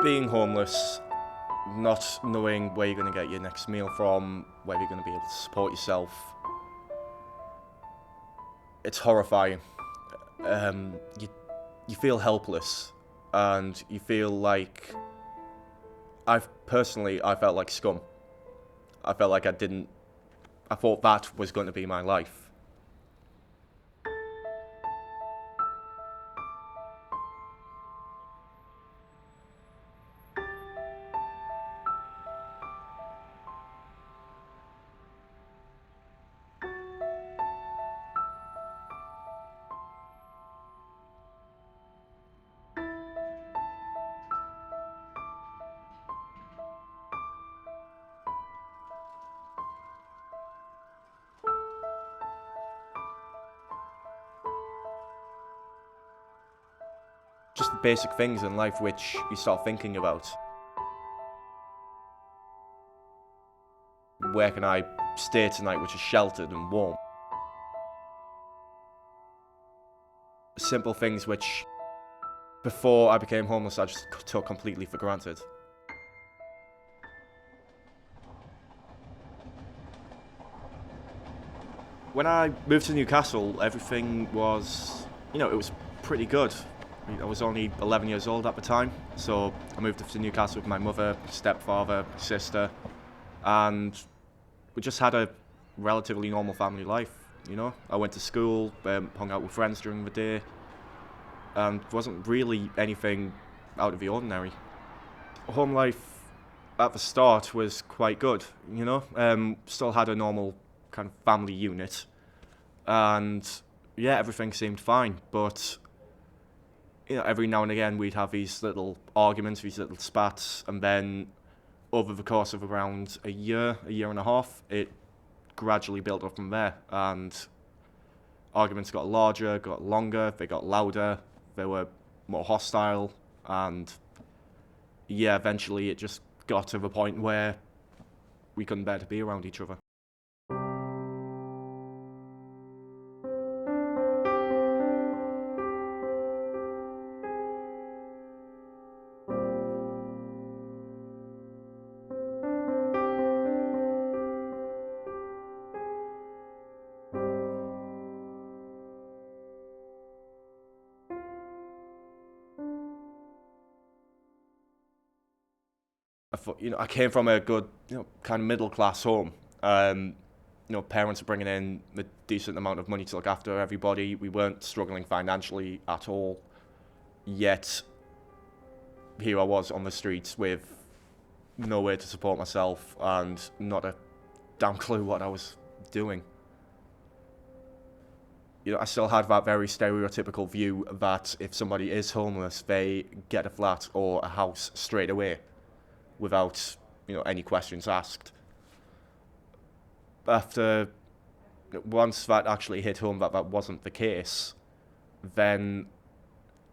Being homeless, not knowing where you're going to get your next meal from, whether you're going to be able to support yourself, it's horrifying. You feel helpless, and you feel like I felt like scum. I felt like I thought that was going to be my life. Just the basic things in life which you start thinking about. Where can I stay tonight which is sheltered and warm? Simple things which, before I became homeless, I just took completely for granted. When I moved to Newcastle, everything was, it was pretty good. I was only 11 years old at the time, so I moved to Newcastle with my mother, stepfather, sister, and we just had a relatively normal family life, I went to school, hung out with friends during the day, and wasn't really anything out of the ordinary. Home life at the start was quite good, still had a normal kind of family unit, and yeah, everything seemed fine, but every now and again we'd have these little arguments, these little spats, and then over the course of around a year and a half, it gradually built up from there, and arguments got larger, got longer, they got louder, they were more hostile, and yeah, eventually it just got to the point where we couldn't bear to be around each other. I thought, I came from a good, kind of middle class home. Parents were bringing in a decent amount of money to look after everybody. We weren't struggling financially at all. Yet, here I was on the streets with no way to support myself and not a damn clue what I was doing. I still had that very stereotypical view that if somebody is homeless, they get a flat or a house straight away, without any questions asked. After once that actually hit home that wasn't the case, then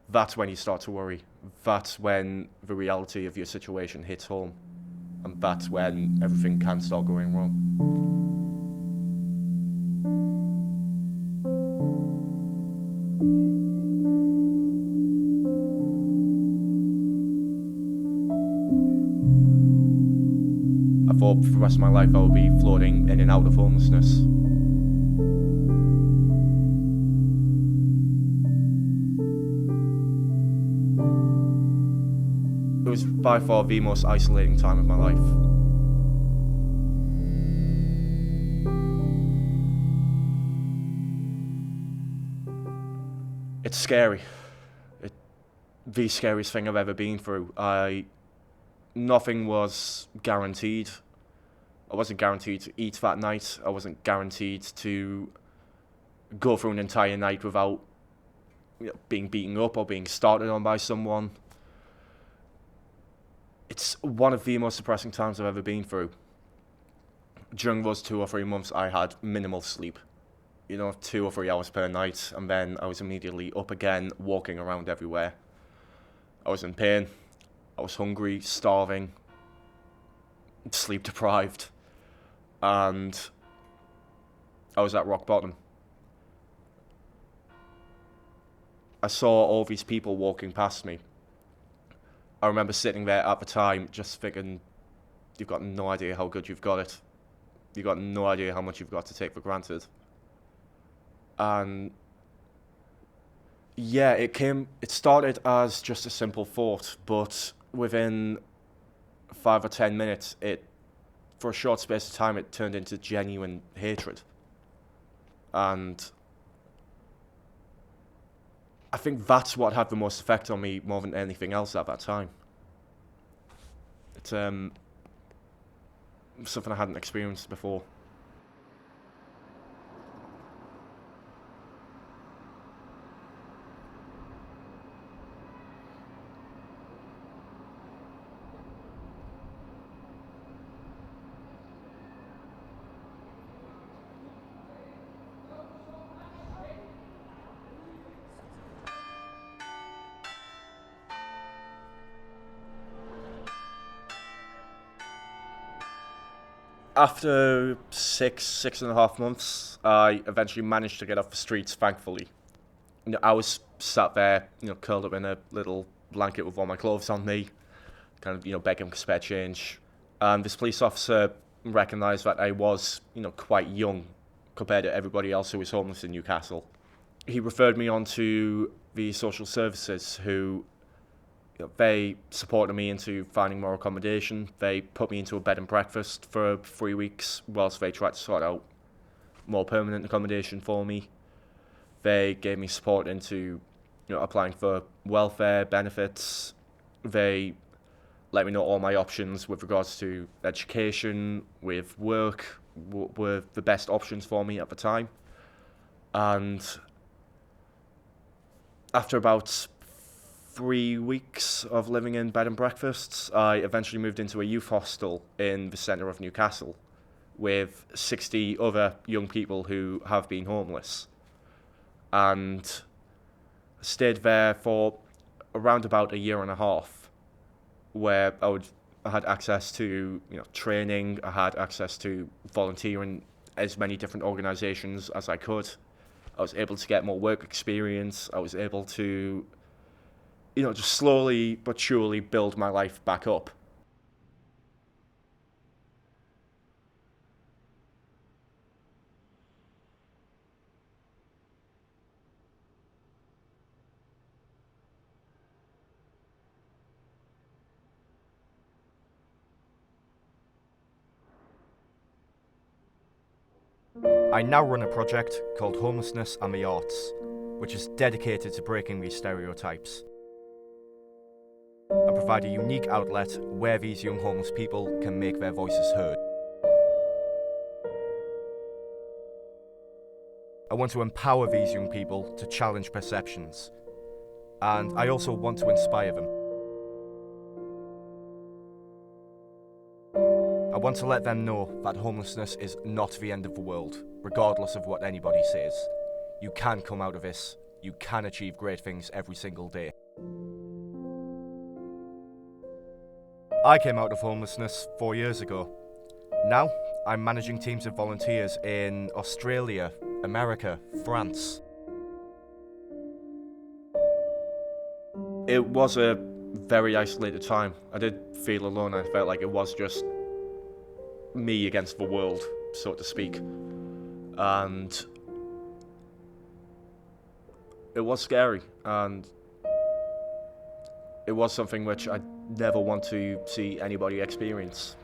that's when you start to worry. That's when the reality of your situation hits home, and that's when everything can start going wrong. I thought for the rest of my life I would be floating in and out of homelessness. It was by far the most isolating time of my life. It's scary. The scariest thing I've ever been through. Nothing was guaranteed. I wasn't guaranteed to eat that night. I wasn't guaranteed to go through an entire night without being beaten up or being started on by someone. It's one of the most depressing times I've ever been through. During those 2 or 3 months, I had minimal sleep. 2 or 3 hours per night, and then I was immediately up again, walking around everywhere. I was in pain. I was hungry, starving, sleep deprived, and I was at rock bottom. I saw all these people walking past me, I remember sitting there at the time just thinking, you've got no idea how good you've got it. You've got no idea how much you've got to take for granted. And yeah, it started as just a simple thought, but within 5 or 10 minutes, for a short space of time, it turned into genuine hatred. And I think that's what had the most effect on me more than anything else at that time. It's something I hadn't experienced before. After 6.5 months, I eventually managed to get off the streets, thankfully. I was sat there, curled up in a little blanket with all my clothes on me, kind of, begging for spare change. And this police officer recognised that I was, quite young compared to everybody else who was homeless in Newcastle. He referred me on to the social services who they supported me into finding more accommodation. They put me into a bed and breakfast for 3 weeks whilst they tried to sort out more permanent accommodation for me. They gave me support into applying for welfare benefits. They let me know all my options with regards to education, with work, were the best options for me at the time. And after about 3 weeks of living in bed and breakfasts, I eventually moved into a youth hostel in the centre of Newcastle with 60 other young people who have been homeless. And stayed there for around about a year and a half, where I had access to training, I had access to volunteering as many different organisations as I could. I was able to get more work experience. I was able to just slowly but surely build my life back up. I now run a project called Homelessness and the Arts, which is dedicated to breaking these stereotypes and provide a unique outlet where these young homeless people can make their voices heard. I want to empower these young people to challenge perceptions, and I also want to inspire them. I want to let them know that homelessness is not the end of the world, regardless of what anybody says. You can come out of this, you can achieve great things every single day. I came out of homelessness 4 years ago. Now, I'm managing teams of volunteers in Australia, America, France. It was a very isolated time. I did feel alone. I felt like it was just me against the world, so to speak. And it was scary, and it was something which I never want to see anybody experience.